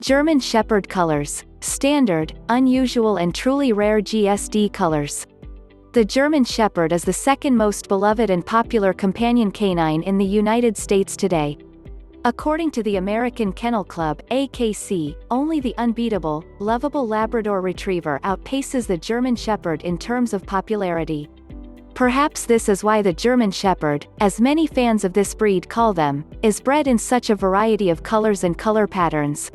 German Shepherd colors: standard, unusual and truly rare GSD colors. The German Shepherd is the second most beloved and popular companion canine in the United States today. According to the American Kennel Club, AKC, only the unbeatable, lovable Labrador Retriever outpaces the German Shepherd in terms of popularity. Perhaps this is why the German Shepherd, as many fans of this breed call them, is bred in such a variety of colors and color patterns.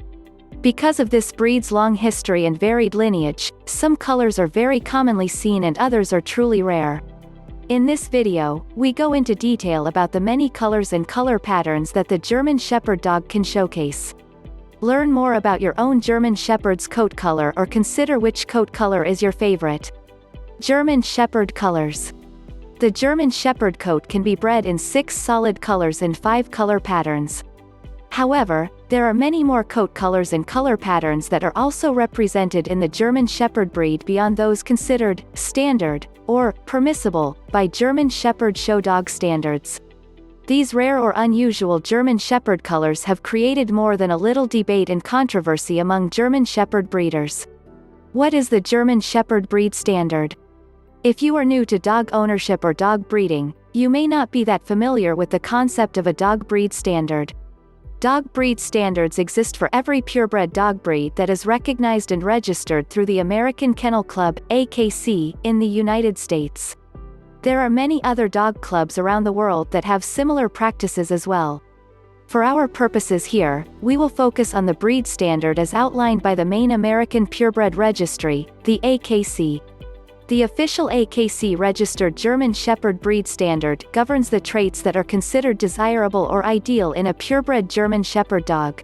Because of this breed's long history and varied lineage, some colors are very commonly seen and others are truly rare. In this video, we go into detail about the many colors and color patterns that the German Shepherd dog can showcase. Learn more about your own German Shepherd's coat color or consider which coat color is your favorite. German Shepherd colors. The German Shepherd coat can be bred in 6 solid colors and 5 color patterns. However, there are many more coat colors and color patterns that are also represented in the German Shepherd breed beyond those considered standard or permissible by German Shepherd show dog standards. These rare or unusual German Shepherd colors have created more than a little debate and controversy among German Shepherd breeders. What is the German Shepherd breed standard? If you are new to dog ownership or dog breeding, you may not be that familiar with the concept of a dog breed standard. Dog breed standards exist for every purebred dog breed that is recognized and registered through the American Kennel Club, AKC, in the United States. There are many other dog clubs around the world that have similar practices as well. For our purposes here, we will focus on the breed standard as outlined by the main American Purebred Registry, the AKC. The official AKC-registered German Shepherd breed standard governs the traits that are considered desirable or ideal in a purebred German Shepherd dog.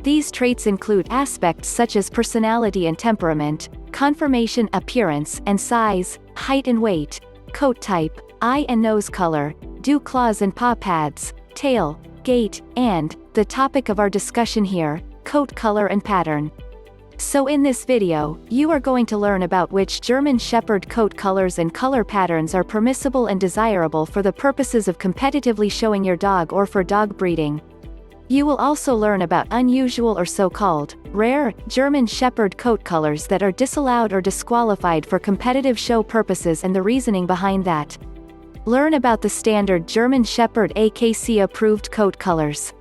These traits include aspects such as personality and temperament, conformation, appearance and size, height and weight, coat type, eye and nose color, dew claws and paw pads, tail, gait, and, the topic of our discussion here, coat color and pattern. So in this video, you are going to learn about which German Shepherd coat colors and color patterns are permissible and desirable for the purposes of competitively showing your dog or for dog breeding. You will also learn about unusual or so-called rare German Shepherd coat colors that are disallowed or disqualified for competitive show purposes and the reasoning behind that. Learn about the standard German Shepherd AKC-approved coat colors.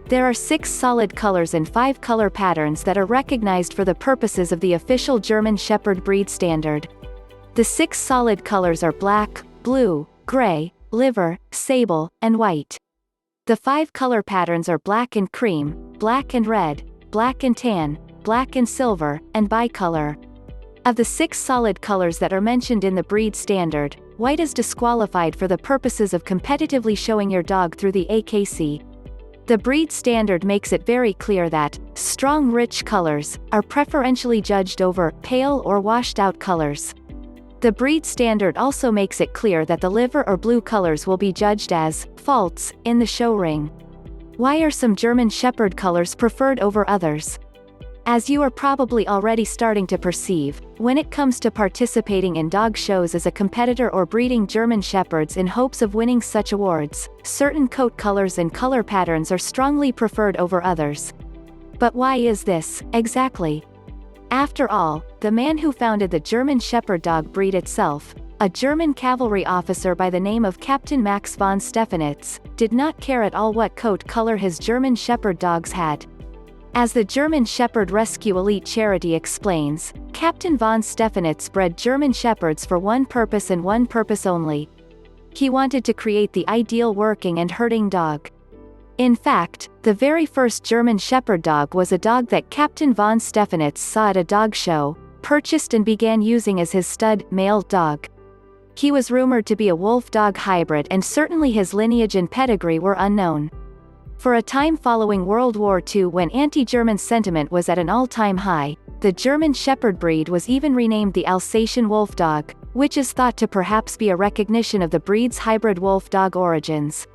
There are 6 solid colors and 5 color patterns that are recognized for the purposes of the official German Shepherd breed standard. The 6 solid colors are black, blue, gray, liver, sable, and white. The 5 color patterns are black and cream, black and red, black and tan, black and silver, and bicolor. Of the 6 solid colors that are mentioned in the breed standard, white is disqualified for the purposes of competitively showing your dog through the AKC. The breed standard makes it very clear that strong rich colors are preferentially judged over pale or washed out colors. The breed standard also makes it clear that the liver or blue colors will be judged as faults in the show ring. Why are some German Shepherd colors preferred over others? As you are probably already starting to perceive, when it comes to participating in dog shows as a competitor or breeding German Shepherds in hopes of winning such awards, certain coat colors and color patterns are strongly preferred over others. But why is this, exactly? After all, the man who founded the German Shepherd dog breed itself, a German cavalry officer by the name of Captain Max von Stephanitz, did not care at all what coat color his German Shepherd dogs had. As the German Shepherd Rescue Elite charity explains, Captain von Stephanitz bred German Shepherds for one purpose and one purpose only. He wanted to create the ideal working and herding dog. In fact, the very first German Shepherd dog was a dog that Captain von Stephanitz saw at a dog show, purchased and began using as his stud male dog. He was rumored to be a wolf-dog hybrid and certainly his lineage and pedigree were unknown. For a time following World War II when anti-German sentiment was at an all-time high, the German Shepherd breed was even renamed the Alsatian Wolf Dog, which is thought to perhaps be a recognition of the breed's hybrid wolf dog origins.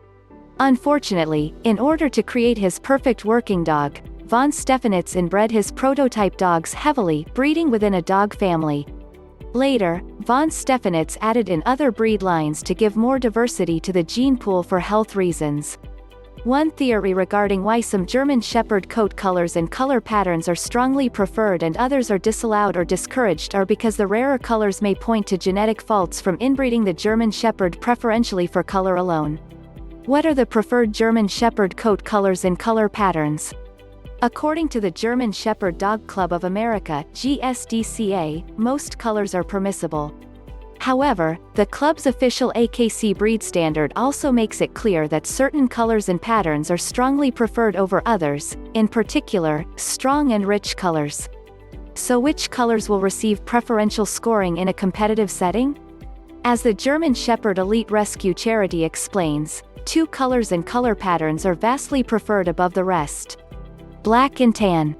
Unfortunately, in order to create his perfect working dog, von Stephanitz inbred his prototype dogs heavily, breeding within a dog family. Later, von Stephanitz added in other breed lines to give more diversity to the gene pool for health reasons. One theory regarding why some German Shepherd coat colors and color patterns are strongly preferred and others are disallowed or discouraged are because the rarer colors may point to genetic faults from inbreeding the German Shepherd preferentially for color alone. What are the preferred German Shepherd coat colors and color patterns? According to the German Shepherd Dog Club of America, GSDCA, most colors are permissible. However, the club's official AKC breed standard also makes it clear that certain colors and patterns are strongly preferred over others, in particular, strong and rich colors. So which colors will receive preferential scoring in a competitive setting? As the German Shepherd Elite Rescue Charity explains, two colors and color patterns are vastly preferred above the rest: black and tan,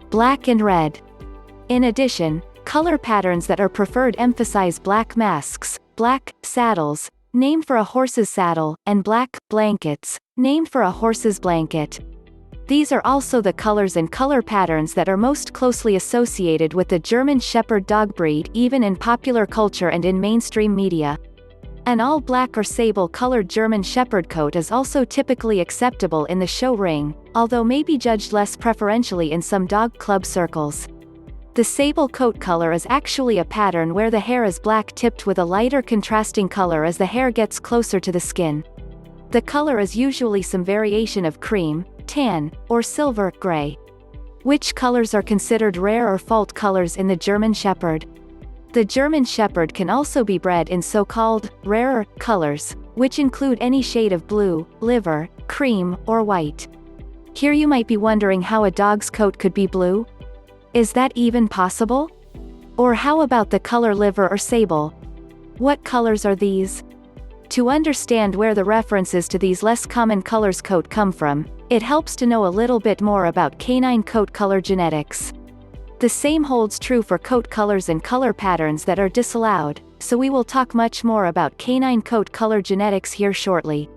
black and red. In addition, color patterns that are preferred emphasize black masks, black saddles, named for a horse's saddle, and black blankets, named for a horse's blanket. These are also the colors and color patterns that are most closely associated with the German Shepherd dog breed even in popular culture and in mainstream media. An all-black or sable-colored German Shepherd coat is also typically acceptable in the show ring, although may be judged less preferentially in some dog club circles. The sable coat color is actually a pattern where the hair is black tipped with a lighter contrasting color as the hair gets closer to the skin. The color is usually some variation of cream, tan, or silver, gray. Which colors are considered rare or fault colors in the German Shepherd? The German Shepherd can also be bred in so-called rarer colors, which include any shade of blue, liver, cream, or white. Here you might be wondering how a dog's coat could be blue? Is that even possible? Or how about the color liver or sable? What colors are these? To understand where the references to these less common colors coat come from, it helps to know a little bit more about canine coat color genetics. The same holds true for coat colors and color patterns that are disallowed, so we will talk much more about canine coat color genetics here shortly.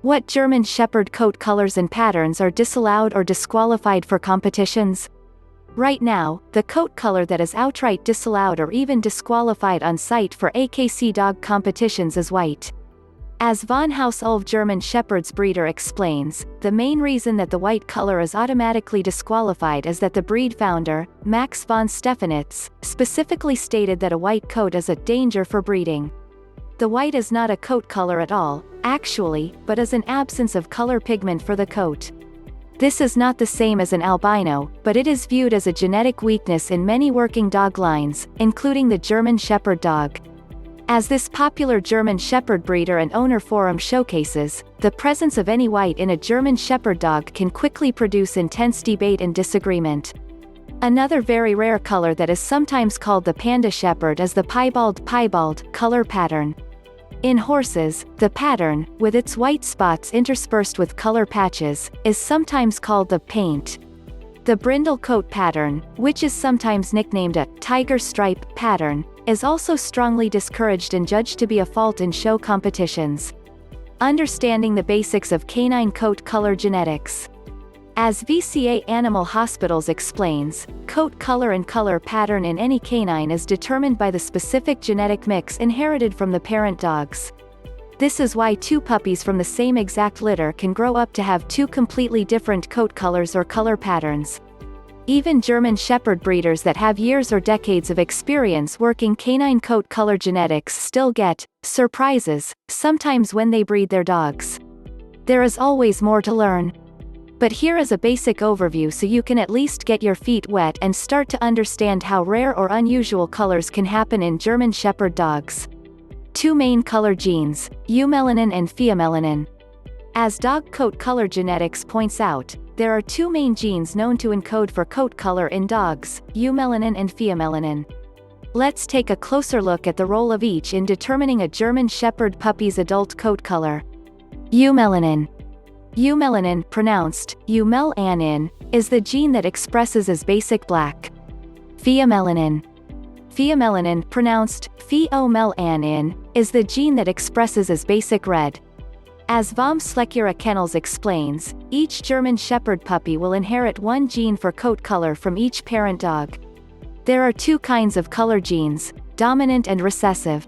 What German Shepherd coat colors and patterns are disallowed or disqualified for competitions? Right now, the coat color that is outright disallowed or even disqualified on site for AKC dog competitions is white. As von Haus-Ulv German Shepherd's breeder explains, the main reason that the white color is automatically disqualified is that the breed founder, Max von Stefanitz, specifically stated that a white coat is a danger for breeding. The white is not a coat color at all, actually, but is an absence of color pigment for the coat. This is not the same as an albino, but it is viewed as a genetic weakness in many working dog lines, including the German Shepherd dog. As this popular German Shepherd breeder and owner forum showcases, the presence of any white in a German Shepherd dog can quickly produce intense debate and disagreement. Another very rare color that is sometimes called the Panda Shepherd is the piebald color pattern. In horses, the pattern, with its white spots interspersed with color patches, is sometimes called the paint. The brindle coat pattern, which is sometimes nicknamed a tiger stripe pattern, is also strongly discouraged and judged to be a fault in show competitions. Understanding the basics of canine coat color genetics. As VCA Animal Hospitals explains, coat color and color pattern in any canine is determined by the specific genetic mix inherited from the parent dogs. This is why two puppies from the same exact litter can grow up to have two completely different coat colors or color patterns. Even German Shepherd breeders that have years or decades of experience working canine coat color genetics still get surprises, sometimes when they breed their dogs. There is always more to learn. But here is a basic overview so you can at least get your feet wet and start to understand how rare or unusual colors can happen in German Shepherd dogs. Two main color genes, eumelanin and pheomelanin. As dog coat color genetics points out, there are two main genes known to encode for coat color in dogs, eumelanin and pheomelanin. Let's take a closer look at the role of each in determining a German Shepherd puppy's adult coat color. Eumelanin. Eumelanin, pronounced eumelanin, is the gene that expresses as basic black. Pheomelanin. Pheomelanin, pronounced pheomelanin, is the gene that expresses as basic red. As vom Schlecura Kennels explains, each German Shepherd puppy will inherit one gene for coat color from each parent dog. There are two kinds of color genes, dominant and recessive.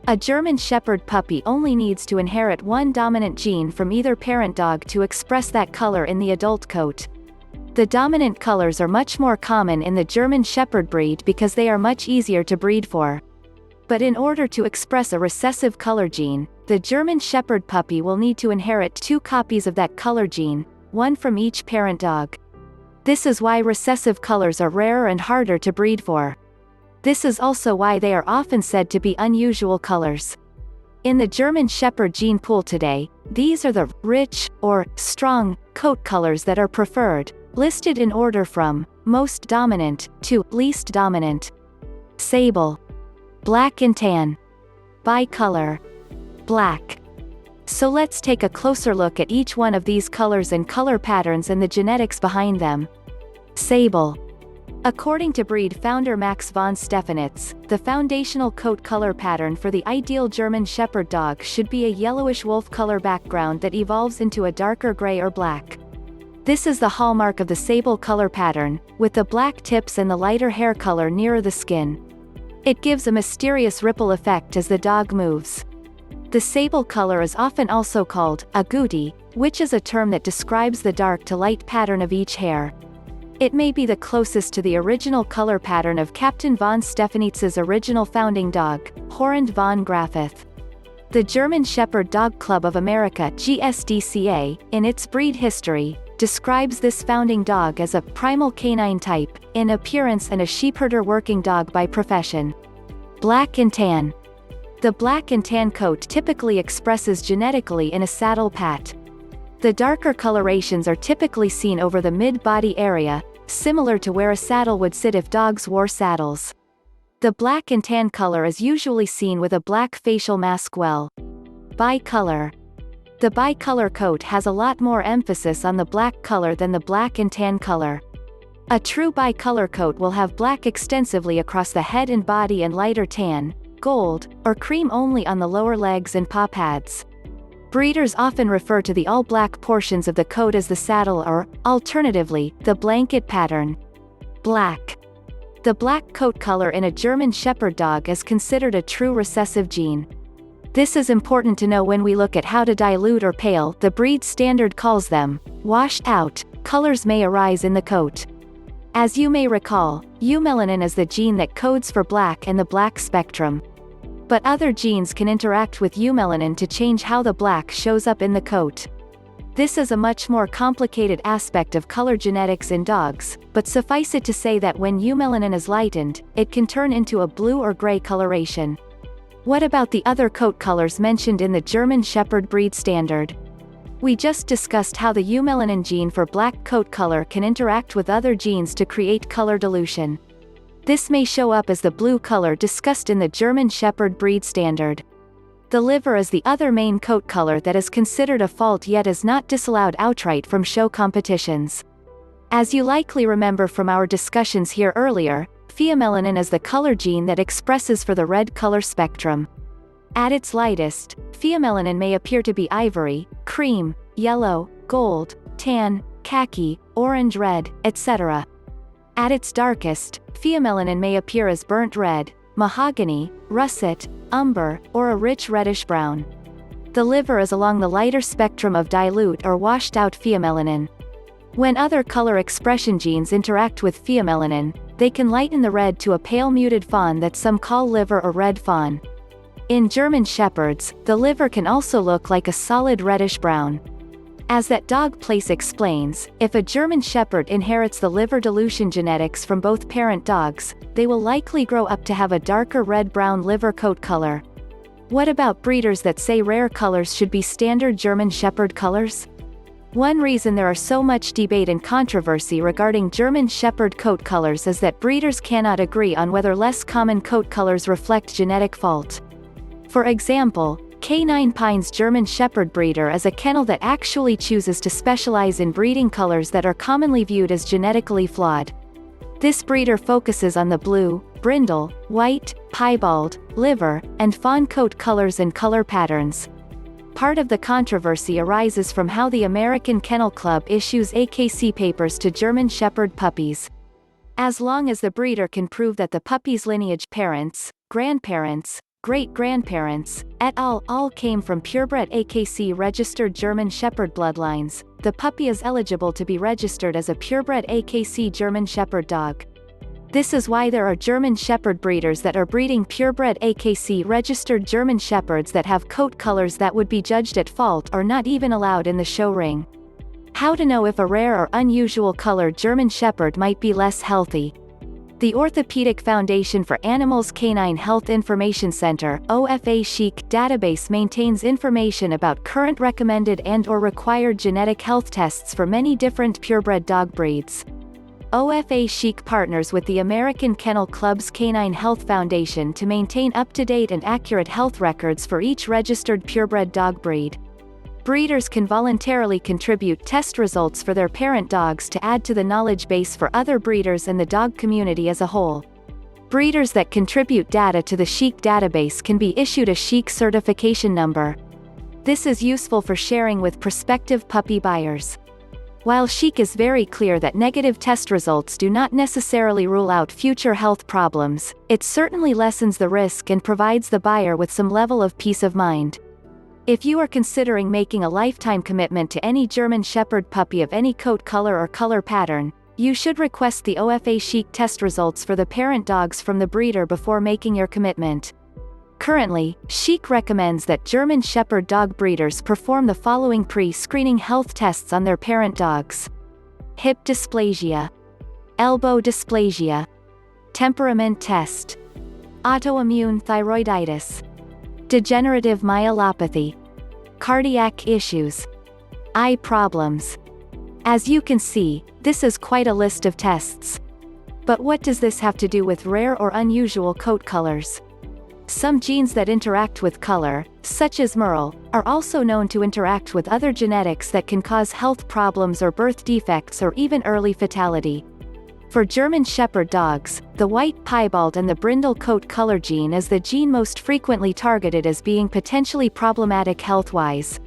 A German Shepherd puppy only needs to inherit one dominant gene from either parent dog to express that color in the adult coat. The dominant colors are much more common in the German Shepherd breed because they are much easier to breed for. But in order to express a recessive color gene, the German Shepherd puppy will need to inherit 2 copies of that color gene, one from each parent dog. This is why recessive colors are rarer and harder to breed for. This is also why they are often said to be unusual colors. In the German Shepherd gene pool today, these are the rich, or strong, coat colors that are preferred, listed in order from most dominant to least dominant. Sable Black and Tan, Bicolor Black. So let's take a closer look at each one of these colors and color patterns and the genetics behind them. Sable. According to breed founder Max von Stefanitz, the foundational coat color pattern for the ideal German Shepherd dog should be a yellowish wolf color background that evolves into a darker gray or black. This is the hallmark of the sable color pattern, with the black tips and the lighter hair color nearer the skin. It gives a mysterious ripple effect as the dog moves. The sable color is often also called agouti, which is a term that describes the dark to light pattern of each hair. It may be the closest to the original color pattern of Captain von Stefanitz's original founding dog, Horrend von Graffith. The German Shepherd Dog Club of America (GSDCA), in its breed history, describes this founding dog as a primal canine type, in appearance and a sheepherder working dog by profession. Black and Tan. The black and tan coat typically expresses genetically in a saddle pat. The darker colorations are typically seen over the mid-body area, similar to where a saddle would sit if dogs wore saddles. The black and tan color is usually seen with a black facial mask. Bicolor. The bicolor coat has a lot more emphasis on the black color than the black and tan color. A true bicolor coat will have black extensively across the head and body and lighter tan, gold, or cream only on the lower legs and paw pads. Breeders often refer to the all-black portions of the coat as the saddle or, alternatively, the blanket pattern. Black. The black coat color in a German Shepherd dog is considered a true recessive gene. This is important to know when we look at how to dilute or pale, the breed standard calls them, washed out, colors may arise in the coat. As you may recall, Melanin is the gene that codes for black and the black spectrum. But other genes can interact with Melanin to change how the black shows up in the coat. This is a much more complicated aspect of color genetics in dogs, but suffice it to say that when Melanin is lightened, it can turn into a blue or gray coloration. What about the other coat colors mentioned in the German Shepherd breed standard? We just discussed how the Melanin gene for black coat color can interact with other genes to create color dilution. This may show up as the blue color discussed in the German Shepherd breed standard. The liver is the other main coat color that is considered a fault yet is not disallowed outright from show competitions. As you likely remember from our discussions here earlier, pheomelanin is the color gene that expresses for the red color spectrum. At its lightest, pheomelanin may appear to be ivory, cream, yellow, gold, tan, khaki, orange red, etc. At its darkest, pheomelanin may appear as burnt red, mahogany, russet, umber, or a rich reddish brown. The liver is along the lighter spectrum of dilute or washed out pheomelanin. When other color expression genes interact with pheomelanin, they can lighten the red to a pale muted fawn that some call liver or red fawn. In German Shepherds, the liver can also look like a solid reddish brown. As that dog place explains, if a German Shepherd inherits the liver dilution genetics from both parent dogs, they will likely grow up to have a darker red-brown liver coat color. What about breeders that say rare colors should be standard German Shepherd colors? One reason there are so much debate and controversy regarding German Shepherd coat colors is that breeders cannot agree on whether less common coat colors reflect genetic fault. For example, K9 Pine's German Shepherd breeder is a kennel that actually chooses to specialize in breeding colors that are commonly viewed as genetically flawed. This breeder focuses on the blue, brindle, white, piebald, liver, and fawn coat colors and color patterns. Part of the controversy arises from how the American Kennel Club issues AKC papers to German Shepherd puppies. As long as the breeder can prove that the puppy's lineage parents, grandparents, great-grandparents, et al. All came from purebred AKC registered German Shepherd bloodlines, the puppy is eligible to be registered as a purebred AKC German Shepherd dog. This is why there are German Shepherd breeders that are breeding purebred AKC registered German Shepherds that have coat colors that would be judged at fault or not even allowed in the show ring. How to know if a rare or unusual colored German Shepherd might be less healthy. The Orthopedic Foundation for Animals Canine Health Information Center (OFA Chic) database maintains information about current recommended and/or required genetic health tests for many different purebred dog breeds. OFA Chic partners with the American Kennel Club's Canine Health Foundation to maintain up-to-date and accurate health records for each registered purebred dog breed. Breeders can voluntarily contribute test results for their parent dogs to add to the knowledge base for other breeders and the dog community as a whole. Breeders that contribute data to the Chic database can be issued a Chic certification number. This is useful for sharing with prospective puppy buyers. While Chic is very clear that negative test results do not necessarily rule out future health problems, it certainly lessens the risk and provides the buyer with some level of peace of mind. If you are considering making a lifetime commitment to any German Shepherd puppy of any coat color or color pattern, you should request the OFA Chic test results for the parent dogs from the breeder before making your commitment. Currently, Chic recommends that German Shepherd dog breeders perform the following pre-screening health tests on their parent dogs: hip dysplasia, elbow dysplasia, temperament test, autoimmune thyroiditis, degenerative myelopathy, cardiac issues, eye problems. As you can see, this is quite a list of tests. But what does this have to do with rare or unusual coat colors? Some genes that interact with color, such as MERL, are also known to interact with other genetics that can cause health problems or birth defects or even early fatality. For German Shepherd dogs, the white piebald and the brindle coat color gene is the gene most frequently targeted as being potentially problematic health-wise.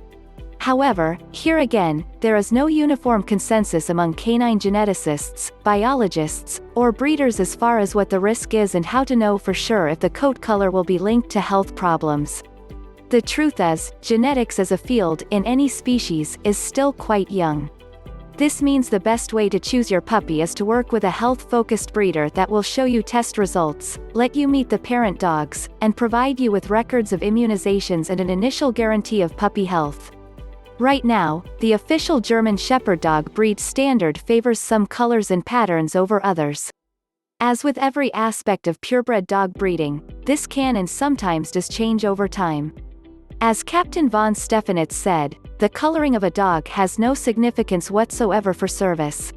However, here again, there is no uniform consensus among canine geneticists, biologists, or breeders as far as what the risk is and how to know for sure if the coat color will be linked to health problems. The truth is, genetics as a field, in any species, is still quite young. This means the best way to choose your puppy is to work with a health-focused breeder that will show you test results, let you meet the parent dogs, and provide you with records of immunizations and an initial guarantee of puppy health. Right now, the official German Shepherd dog breed standard favors some colors and patterns over others. As with every aspect of purebred dog breeding, this can and sometimes does change over time. As Captain von Stefanitz said, the coloring of a dog has no significance whatsoever for service.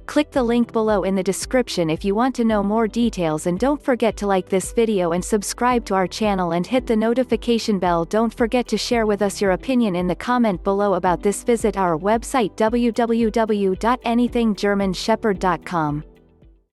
Click the link below in the description if you want to know more details, and don't forget to like this video and subscribe to our channel and hit the notification bell. Don't forget to share with us your opinion in the comment below about this. Visit our website www.anythinggermanshepherd.com.